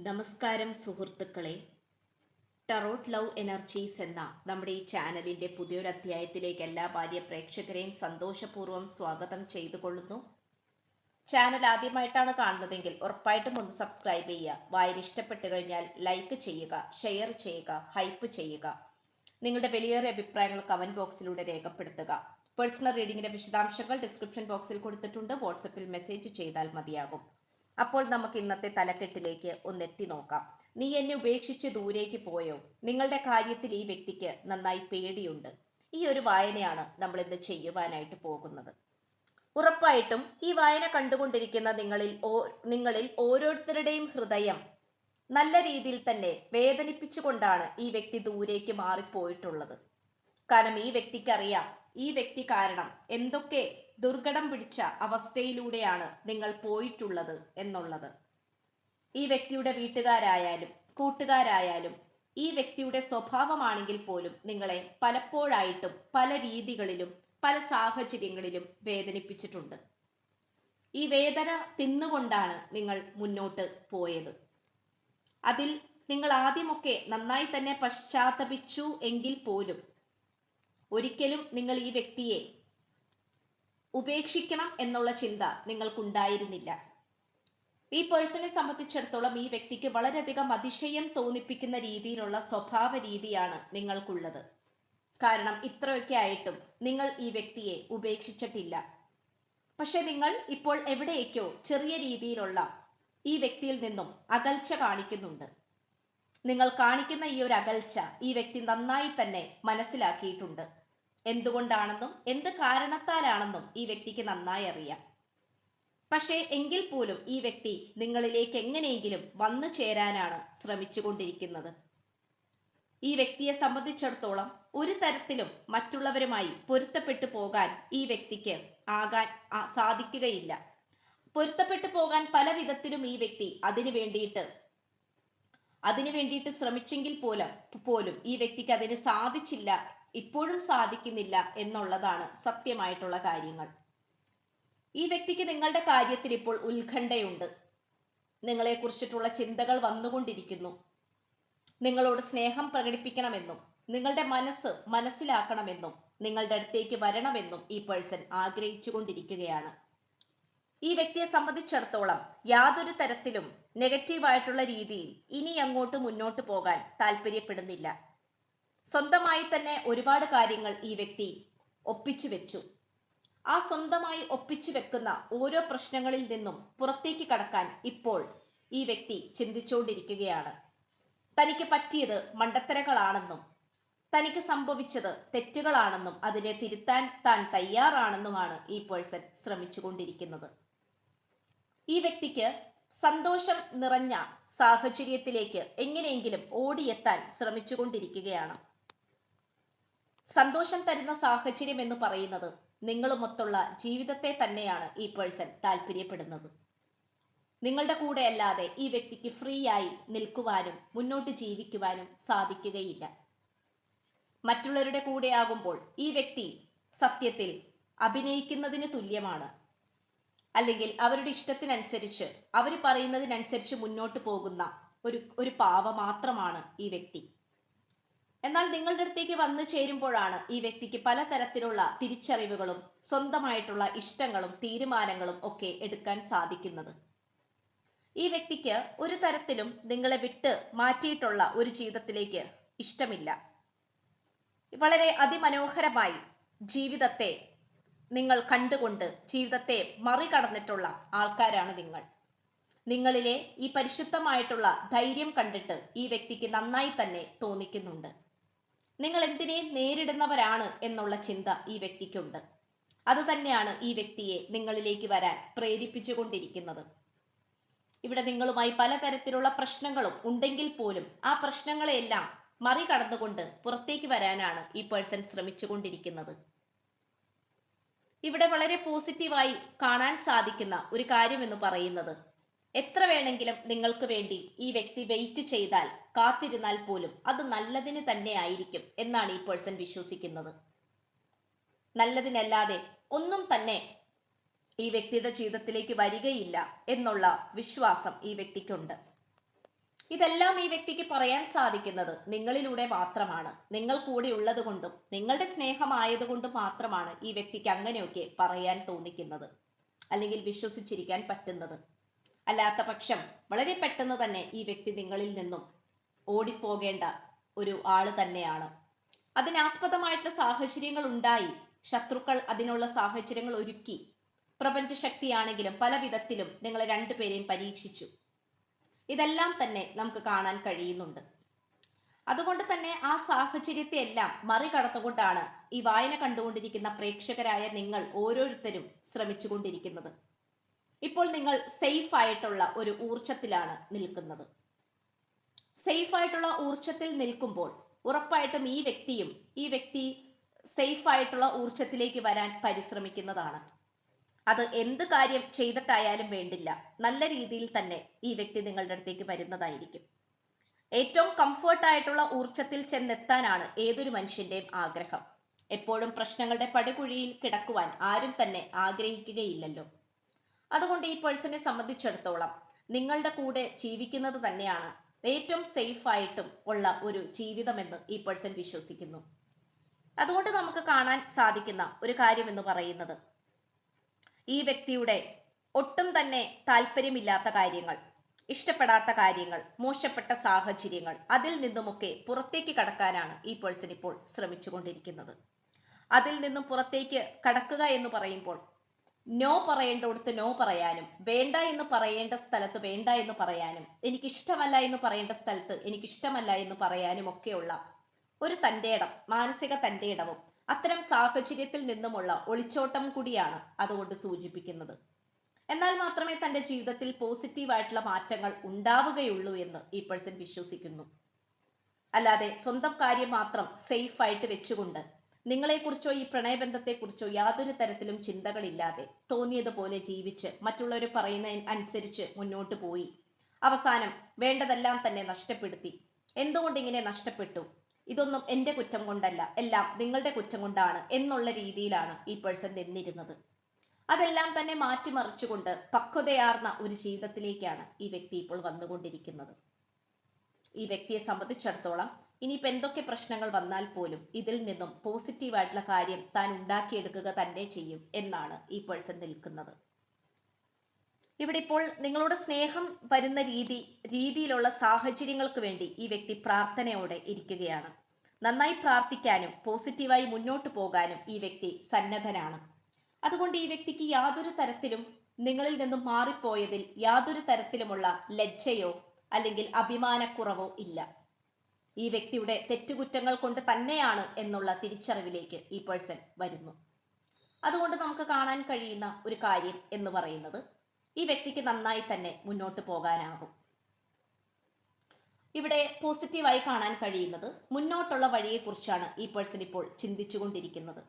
നമസ്കാരം സുഹൃത്തുക്കളെ. Tarot love energies എന്ന നമ്മുടെ ഈ ചാനലിൻ്റെ പുതിയൊരു അധ്യായത്തിലേക്ക് എല്ലാ ഭാര്യ പ്രേക്ഷകരെയും സന്തോഷപൂർവ്വം സ്വാഗതം ചെയ്തുകൊള്ളുന്നു. ചാനൽ ആദ്യമായിട്ടാണ് കാണുന്നതെങ്കിൽ ഉറപ്പായിട്ടും ഒന്ന് സബ്സ്ക്രൈബ് ചെയ്യുക. വായന ഇഷ്ടപ്പെട്ടു കഴിഞ്ഞാൽ ലൈക്ക് ചെയ്യുക, ഷെയർ ചെയ്യുക, ഹൈപ്പ് ചെയ്യുക. നിങ്ങളുടെ വലിയേറിയ അഭിപ്രായങ്ങൾ കമൻറ്റ് ബോക്സിലൂടെ രേഖപ്പെടുത്തുക. പേഴ്സണൽ റീഡിങ്ങിൻ്റെ വിശദാംശങ്ങൾ ഡിസ്ക്രിപ്ഷൻ ബോക്സിൽ കൊടുത്തിട്ടുണ്ട്. വാട്സപ്പിൽ മെസ്സേജ് ചെയ്താൽ മതിയാകും. അപ്പോൾ നമുക്ക് ഇന്നത്തെ തലക്കെട്ടിലേക്ക് ഒന്നെത്തി നോക്കാം. നീ എന്നെ ഉപേക്ഷിച്ച് ദൂരേക്ക് പോയോ? നിങ്ങളുടെ കാര്യത്തിൽ ഈ വ്യക്തിക്ക് നന്നായി പേടിയുണ്ട്. ഈ ഒരു വായനയാണ് നമ്മൾ ഇന്ന് ചെയ്യുവാനായിട്ട് പോകുന്നത്. ഉറപ്പായിട്ടും ഈ വായന കണ്ടുകൊണ്ടിരിക്കുന്ന നിങ്ങളിൽ ഓരോരുത്തരുടെയും ഹൃദയം നല്ല രീതിയിൽ തന്നെ വേദനിപ്പിച്ചുകൊണ്ടാണ് ഈ വ്യക്തി ദൂരേക്ക് മാറിപ്പോയിട്ടുള്ളത്. കാരണം ഈ വ്യക്തിക്കറിയാം, ഈ വ്യക്തി കാരണം എന്തൊക്കെ ദുർഘടം പിടിച്ച അവസ്ഥയിലൂടെയാണ് നിങ്ങൾ പോയിട്ടുള്ളത് എന്നുള്ളത്. ഈ വ്യക്തിയുടെ വീട്ടുകാരായാലും കൂട്ടുകാരായാലും ഈ വ്യക്തിയുടെ സ്വഭാവമാണെങ്കിൽ പോലും നിങ്ങളെ പലപ്പോഴായിട്ടും പല രീതികളിലും പല സാഹചര്യങ്ങളിലും വേദനിപ്പിച്ചിട്ടുണ്ട്. ഈ വേദന തിന്നുകൊണ്ടാണ് നിങ്ങൾ മുന്നോട്ട് പോയത്. അതിൽ നിങ്ങൾ ആദ്യമൊക്കെ നന്നായി തന്നെ പശ്ചാത്തപിച്ചു എങ്കിൽ പോലും ഒരിക്കലും നിങ്ങൾ ഈ വ്യക്തിയെ ഉപേക്ഷിക്കണം എന്നുള്ള ചിന്ത നിങ്ങൾക്കുണ്ടായിരുന്നില്ല. ഈ പേഴ്സണെ സംബന്ധിച്ചിടത്തോളം ഈ വ്യക്തിക്ക് വളരെയധികം അതിശയം തോന്നിപ്പിക്കുന്ന രീതിയിലുള്ള സ്വഭാവ രീതിയാണ് നിങ്ങൾക്കുള്ളത്. കാരണം ഇത്രയൊക്കെ ആയിട്ടും നിങ്ങൾ ഈ വ്യക്തിയെ ഉപേക്ഷിച്ചിട്ടില്ല. പക്ഷെ നിങ്ങൾ ഇപ്പോൾ എവിടേക്കോ ചെറിയ രീതിയിലുള്ള ഈ വ്യക്തിയിൽ നിന്നും അകൽച്ച കാണിക്കുന്നുണ്ട്. നിങ്ങൾ കാണിക്കുന്ന ഈ ഒരു അകൽച്ച ഈ വ്യക്തി നന്നായി തന്നെ മനസ്സിലാക്കിയിട്ടുണ്ട്. എന്തുകൊണ്ടാണെന്നും എന്ത് കാരണത്താലാണെന്നും ഈ വ്യക്തിക്ക് നന്നായി അറിയാം. പക്ഷേ എങ്കിൽ പോലും ഈ വ്യക്തി നിങ്ങളിലേക്ക് എങ്ങനെയെങ്കിലും വന്നു ചേരാനാണ് ശ്രമിച്ചുകൊണ്ടിരിക്കുന്നത്. ഈ വ്യക്തിയെ സംബന്ധിച്ചിടത്തോളം ഒരു തരത്തിലും മറ്റുള്ളവരുമായി പൊരുത്തപ്പെട്ടു പോകാൻ ഈ വ്യക്തിക്ക് സാധിക്കുകയില്ല. പൊരുത്തപ്പെട്ടു പോകാൻ പല വിധത്തിലും ഈ വ്യക്തി അതിനു വേണ്ടിയിട്ട് ശ്രമിച്ചെങ്കിൽ പോലും ഈ വ്യക്തിക്ക് അതിന് സാധിച്ചില്ല, ഇപ്പോഴും സാധിക്കുന്നില്ല എന്നുള്ളതാണ് സത്യമായിട്ടുള്ള കാര്യങ്ങൾ. ഈ വ്യക്തിക്ക് നിങ്ങളുടെ കാര്യത്തിൽ ഇപ്പോൾ ഉത്കണ്ഠയുണ്ട്. നിങ്ങളെക്കുറിച്ചിട്ടുള്ള ചിന്തകൾ വന്നുകൊണ്ടിരിക്കുന്നു. നിങ്ങളോട് സ്നേഹം പ്രകടിപ്പിക്കണമെന്നും നിങ്ങളുടെ മനസ്സ് മനസ്സിലാക്കണമെന്നും നിങ്ങളുടെ അടുത്തേക്ക് വരണമെന്നും ഈ പേഴ്സൺ ആഗ്രഹിച്ചു കൊണ്ടിരിക്കുകയാണ്. ഈ വ്യക്തിയെ സംബന്ധിച്ചിടത്തോളം യാതൊരു തരത്തിലും നെഗറ്റീവായിട്ടുള്ള രീതിയിൽ ഇനി അങ്ങോട്ട് മുന്നോട്ട് പോകാൻ താല്പര്യപ്പെടുന്നില്ല. സ്വന്തമായി തന്നെ ഒരുപാട് കാര്യങ്ങൾ ഈ വ്യക്തി ഒപ്പിച്ചു വെച്ചു. ആ സ്വന്തമായി ഒപ്പിച്ചു വെക്കുന്ന ഓരോ പ്രശ്നങ്ങളിൽ നിന്നും പുറത്തേക്ക് കടക്കാൻ ഇപ്പോൾ ഈ വ്യക്തി ചിന്തിച്ചുകൊണ്ടിരിക്കുകയാണ്. തനിക്ക് പറ്റിയത് മണ്ടത്തരങ്ങളാണെന്നും തനിക്ക് സംഭവിച്ചത് തെറ്റുകളാണെന്നും അതിനെ തിരുത്താൻ താൻ തയ്യാറാണെന്നുമാണ് ഈ പേഴ്സൺ ശ്രമിച്ചുകൊണ്ടിരിക്കുന്നത്. ഈ വ്യക്തിക്ക് സന്തോഷം നിറഞ്ഞ സാഹചര്യത്തിലേക്ക് എങ്ങനെയെങ്കിലും ഓടിയെത്താൻ ശ്രമിച്ചുകൊണ്ടിരിക്കുകയാണ്. സന്തോഷം തരുന്ന സാഹചര്യം എന്ന് പറയുന്നത് നിങ്ങളുമൊത്തുള്ള ജീവിതത്തെ തന്നെയാണ് ഈ പേഴ്സൺ താല്പര്യപ്പെടുന്നത്. നിങ്ങളുടെ കൂടെ അല്ലാതെ ഈ വ്യക്തിക്ക് ഫ്രീ ആയി നിൽക്കുവാനും മുന്നോട്ട് ജീവിക്കുവാനും സാധിക്കുകയില്ല. മറ്റുള്ളവരുടെ കൂടെയാകുമ്പോൾ ഈ വ്യക്തി സത്യത്തിൽ അഭിനയിക്കുന്നതിന് തുല്യമാണ്. അല്ലെങ്കിൽ അവരുടെ ഇഷ്ടത്തിനനുസരിച്ച് അവർ പറയുന്നതിനനുസരിച്ച് മുന്നോട്ട് പോകുന്ന ഒരു പാവ മാത്രമാണ് ഈ വ്യക്തി. എന്നാൽ നിങ്ങളുടെ അടുത്തേക്ക് വന്നു ചേരുമ്പോഴാണ് ഈ വ്യക്തിക്ക് പലതരത്തിലുള്ള തിരിച്ചറിവുകളും സ്വന്തമായിട്ടുള്ള ഇഷ്ടങ്ങളും തീരുമാനങ്ങളും ഒക്കെ എടുക്കാൻ സാധിക്കുന്നത്. ഈ വ്യക്തിക്ക് ഒരു തരത്തിലും നിങ്ങളെ വിട്ട് മാറ്റിയിട്ടുള്ള ഒരു ജീവിതത്തിലേക്ക് ഇഷ്ടമില്ല. വളരെ അതിമനോഹരമായി ജീവിതത്തെ നിങ്ങൾ കണ്ടുകൊണ്ട് ജീവിതത്തെ മറികടന്നിട്ടുള്ള ആൾക്കാരാണ് നിങ്ങൾ. നിങ്ങളിലെ ഈ പരിശുദ്ധമായിട്ടുള്ള ധൈര്യം കണ്ടിട്ട് ഈ വ്യക്തിക്ക് നന്നായി തന്നെ തോന്നിക്കുന്നുണ്ട്. നിങ്ങൾ എന്തിനേയും നേരിടുന്നവരാണ് എന്നുള്ള ചിന്ത ഈ വ്യക്തിക്കുണ്ട്. അത് തന്നെയാണ് ഈ വ്യക്തിയെ നിങ്ങളിലേക്ക് വരാൻ പ്രേരിപ്പിച്ചുകൊണ്ടിരിക്കുന്നത്. ഇവിടെ നിങ്ങളുമായി പലതരത്തിലുള്ള പ്രശ്നങ്ങളും ഉണ്ടെങ്കിൽ പോലും ആ പ്രശ്നങ്ങളെല്ലാം മറികടന്നുകൊണ്ട് പുറത്തേക്ക് വരാനാണ് ഈ പേഴ്സൺ ശ്രമിച്ചുകൊണ്ടിരിക്കുന്നത്. ഇവിടെ വളരെ പോസിറ്റീവായി കാണാൻ സാധിക്കുന്ന ഒരു കാര്യം എന്ന് പറയുന്നത്, എത്ര വേണമെങ്കിലും നിങ്ങൾക്ക് വേണ്ടി ഈ വ്യക്തി വെയിറ്റ് ചെയ്താൽ കാത്തിരുന്നാൽ പോലും അത് നല്ലതിന് തന്നെ ആയിരിക്കും എന്നാണ് ഈ പേഴ്സൺ വിശ്വസിക്കുന്നത്. നല്ലതിനല്ലാതെ ഒന്നും തന്നെ ഈ വ്യക്തിയുടെ ജീവിതത്തിലേക്ക് വരികയില്ല എന്നുള്ള വിശ്വാസം ഈ വ്യക്തിക്കുണ്ട്. ഇതെല്ലാം ഈ വ്യക്തിക്ക് പറയാൻ സാധിക്കുന്നത് നിങ്ങളിലൂടെ മാത്രമാണ്. നിങ്ങൾ കൂടെ ഉള്ളത് കൊണ്ടും നിങ്ങളുടെ സ്നേഹമായതുകൊണ്ടും മാത്രമാണ് ഈ വ്യക്തിക്ക് അങ്ങനെയൊക്കെ പറയാൻ തോന്നിക്കുന്നത്, അല്ലെങ്കിൽ വിശ്വസിച്ചിരിക്കാൻ പറ്റുന്നത്. അല്ലാത്ത പക്ഷം വളരെ പെട്ടെന്ന് തന്നെ ഈ വ്യക്തി നിങ്ങളിൽ നിന്നും ഓടിപ്പോകേണ്ട ഒരു ആള് തന്നെയാണ്. അതിനാസ്പദമായിട്ടുള്ള സാഹചര്യങ്ങൾ ഉണ്ടായി, ശത്രുക്കൾ അതിനുള്ള സാഹചര്യങ്ങൾ ഒരുക്കി. പ്രപഞ്ച ശക്തിയാണെങ്കിലും പല വിധത്തിലും നിങ്ങളെ രണ്ടുപേരെയും പരീക്ഷിച്ചു. ഇതെല്ലാം തന്നെ നമുക്ക് കാണാൻ കഴിയുന്നുണ്ട്. അതുകൊണ്ട് തന്നെ ആ സാഹചര്യത്തെ എല്ലാം മറികടന്നുകൊണ്ടാണ് ഈ വായന കണ്ടുകൊണ്ടിരിക്കുന്ന പ്രേക്ഷകരായ നിങ്ങൾ ഓരോരുത്തരും ശ്രമിച്ചുകൊണ്ടിരിക്കുന്നത്. ഇപ്പോൾ നിങ്ങൾ സേഫ് ആയിട്ടുള്ള ഒരു ഊർജത്തിലാണ് നിൽക്കുന്നത്. സേഫ് ആയിട്ടുള്ള ഊർജത്തിൽ നിൽക്കുമ്പോൾ ഉറപ്പായിട്ടും ഈ വ്യക്തി സേഫ് ആയിട്ടുള്ള ഊർജത്തിലേക്ക് വരാൻ പരിശ്രമിക്കുന്നതാണ്. അത് എന്ത് കാര്യം ചെയ്തിട്ടായാലും വേണ്ടില്ല, നല്ല രീതിയിൽ തന്നെ ഈ വ്യക്തി നിങ്ങളുടെ അടുത്തേക്ക് വരുന്നതായിരിക്കും. ഏറ്റവും കംഫർട്ടായിട്ടുള്ള ഊർജത്തിൽ ചെന്നെത്താനാണ് ഏതൊരു മനുഷ്യന്റെയും ആഗ്രഹം. എപ്പോഴും പ്രശ്നങ്ങളുടെ പടുകുഴിയിൽ കിടക്കുവാൻ ആരും തന്നെ ആഗ്രഹിക്കുകയില്ലല്ലോ. അതുകൊണ്ട് ഈ പേഴ്സണെ സംബന്ധിച്ചിടത്തോളം നിങ്ങളുടെ കൂടെ ജീവിക്കുന്നത് തന്നെയാണ് ഏറ്റവും സേഫ് ആയിട്ടും ഉള്ള ഒരു ജീവിതമെന്ന് ഈ പേഴ്സൺ വിശ്വസിക്കുന്നു. അതുകൊണ്ട് നമുക്ക് കാണാൻ സാധിക്കുന്ന ഒരു കാര്യം എന്ന് പറയുന്നത്, ഈ വ്യക്തിയുടെ ഒട്ടും തന്നെ താല്പര്യമില്ലാത്ത കാര്യങ്ങൾ, ഇഷ്ടപ്പെടാത്ത കാര്യങ്ങൾ, മോശപ്പെട്ട സാഹചര്യങ്ങൾ, അതിൽ നിന്നുമൊക്കെ പുറത്തേക്ക് കടക്കാനാണ് ഈ പേഴ്സൺ ഇപ്പോൾ ശ്രമിച്ചുകൊണ്ടിരിക്കുന്നത്. അതിൽ നിന്നും പുറത്തേക്ക് കടക്കുക എന്ന് പറയുമ്പോൾ നോ പറയേണ്ടടുത്ത് നോ പറയാനും, വേണ്ട എന്ന് പറയേണ്ട സ്ഥലത്ത് വേണ്ട എന്ന് പറയാനും, എനിക്കിഷ്ടമല്ല എന്ന് പറയേണ്ട സ്ഥലത്ത് എനിക്കിഷ്ടമല്ല എന്ന് പറയാനും ഒക്കെയുള്ള ഒരു തൻ്റെയിടം, മാനസിക തൻ്റെയിടവും അത്തരം സാഹചര്യത്തിൽ നിന്നുമുള്ള ഒളിച്ചോട്ടം കൂടിയാണ് അതുകൊണ്ട് സൂചിപ്പിക്കുന്നത്. എന്നാൽ മാത്രമേ തൻ്റെ ജീവിതത്തിൽ പോസിറ്റീവായിട്ടുള്ള മാറ്റങ്ങൾ ഉണ്ടാവുകയുള്ളൂ എന്ന് ഈ പേഴ്സൺ വിശ്വസിക്കുന്നു. അല്ലാതെ സ്വന്തം കാര്യം മാത്രം സേഫ് ആയിട്ട് വെച്ചുകൊണ്ട് നിങ്ങളെക്കുറിച്ചോ ഈ പ്രണയബന്ധത്തെക്കുറിച്ചോ യാതൊരു തരത്തിലും ചിന്തകളില്ലാതെ തോന്നിയതുപോലെ ജീവിച്ച് മറ്റുള്ളവർ പറയുന്ന അനുസരിച്ച് മുന്നോട്ട് പോയി അവസാനം വേണ്ടതെല്ലാം തന്നെ നഷ്ടപ്പെടുത്തി. എന്തുകൊണ്ട് ഇങ്ങനെ നഷ്ടപ്പെട്ടു, ഇതൊന്നും എൻ്റെ കുറ്റം കൊണ്ടല്ല, എല്ലാം നിങ്ങളുടെ കുറ്റം കൊണ്ടാണ് എന്നുള്ള രീതിയിലാണ് ഈ പേഴ്സൺ നിന്നിരുന്നത്. അതെല്ലാം തന്നെ മാറ്റിമറിച്ചുകൊണ്ട് പക്വതയാർന്ന ഒരു ജീവിതത്തിലേക്കാണ് ഈ വ്യക്തി ഇപ്പോൾ വന്നുകൊണ്ടിരിക്കുന്നത്. ഈ വ്യക്തിയെ സംബന്ധിച്ചിടത്തോളം ഇനിയിപ്പോൾ എന്തൊക്കെ പ്രശ്നങ്ങൾ വന്നാൽ പോലും ഇതിൽ നിന്നും പോസിറ്റീവായിട്ടുള്ള കാര്യം താൻ ഉണ്ടാക്കിയെടുക്കുക തന്നെ ചെയ്യും എന്നാണ് ഈ പേഴ്സൺ നിൽക്കുന്നത്. ഇവിടെ ഇപ്പോൾ നിങ്ങളോട് സ്നേഹം വരുന്ന രീതിയിലുള്ള സാഹചര്യങ്ങൾക്ക് വേണ്ടി ഈ വ്യക്തി പ്രാർത്ഥനയോടെ ഇരിക്കുകയാണ്. നന്നായി പ്രാർത്ഥിക്കാനും പോസിറ്റീവായി മുന്നോട്ട് പോകാനും ഈ വ്യക്തി സന്നദ്ധനാണ്. അതുകൊണ്ട് ഈ വ്യക്തിക്ക് യാതൊരു തരത്തിലും നിങ്ങളിൽ നിന്നും മാറിപ്പോയതിൽ യാതൊരു തരത്തിലുമുള്ള ലജ്ജയോ അല്ലെങ്കിൽ അഭിമാനക്കുറവോ ഇല്ല. ഈ വ്യക്തിയുടെ തെറ്റുകുറ്റങ്ങൾ കൊണ്ട് തന്നെയാണ് എന്നുള്ള തിരിച്ചറിവിലേക്ക് ഈ പേഴ്സൺ വരുന്നു. അതുകൊണ്ട് നമുക്ക് കാണാൻ കഴിയുന്ന ഒരു കാര്യം എന്ന് പറയുന്നത്, ഈ വ്യക്തിക്ക് നന്നായി തന്നെ മുന്നോട്ട് പോകാനാകും. ഇവിടെ പോസിറ്റീവായി കാണാൻ കഴിയുന്നത് മുന്നോട്ടുള്ള വഴിയെക്കുറിച്ചാണ് ഈ പേഴ്സൺ ഇപ്പോൾ ചിന്തിച്ചുകൊണ്ടിരിക്കുന്നത്.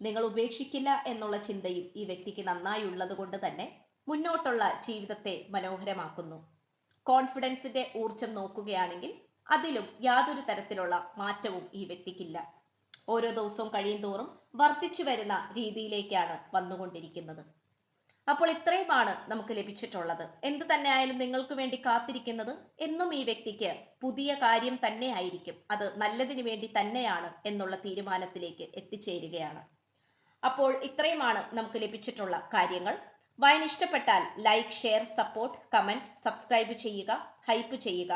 നിങ്ങൾ ഉപേക്ഷിക്കില്ല എന്നുള്ള ചിന്തയും ഈ വ്യക്തിക്ക് നന്നായി ഉള്ളത് കൊണ്ട് തന്നെ മുന്നോട്ടുള്ള ജീവിതത്തെ മനോഹരമാക്കുന്നു. കോൺഫിഡൻസിന്റെ ഊർജം നോക്കുകയാണെങ്കിൽ അതിലും യാതൊരു തരത്തിലുള്ള മാറ്റവും ഈ വ്യക്തിക്കില്ല. ഓരോ ദിവസവും കഴിയും തോറും വർദ്ധിച്ചു വരുന്ന രീതിയിലേക്കാണ് വന്നുകൊണ്ടിരിക്കുന്നത്. അപ്പോൾ ഇത്രയുമാണ് നമുക്ക് ലഭിച്ചിട്ടുള്ളത്. എന്ത് തന്നെ ആയാലും നിങ്ങൾക്ക് വേണ്ടി കാത്തിരിക്കുന്നത് എന്നും ഈ വ്യക്തിക്ക് പുതിയ കാര്യം തന്നെ ആയിരിക്കും. അത് നല്ലതിന് വേണ്ടി തന്നെയാണ് എന്നുള്ള തീരുമാനത്തിലേക്ക് എത്തിച്ചേരുകയാണ്. അപ്പോൾ ഇത്രയുമാണ് നമുക്ക് ലഭിച്ചിട്ടുള്ള കാര്യങ്ങൾ. വായന ഇഷ്ടപ്പെട്ടാൽ like, share, support, comment, subscribe ചെയ്യുക, ഹൈപ്പ് ചെയ്യുക.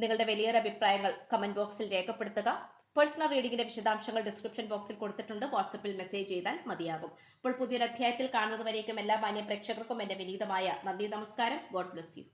നിങ്ങളുടെ വലിയൊരു അഭിപ്രായങ്ങൾ കമന്റ് ബോക്സിൽ രേഖപ്പെടുത്തുക. പേഴ്സണൽ റീഡിംഗിന്റെ വിശദാംശങ്ങൾ ഡിസ്ക്രിപ്ഷൻ ബോക്സിൽ കൊടുത്തിട്ടുണ്ട്. വാട്സപ്പിൽ മെസ്സേജ് ചെയ്താൽ മതിയാകും. അപ്പോൾ പുതിയൊരു അധ്യായത്തിൽ കാണുന്നതുവരേക്കും എല്ലാ മാന്യ പ്രേക്ഷകർക്കും എൻ്റെ വിനീതമായ നന്ദി, നമസ്കാരം. God bless you.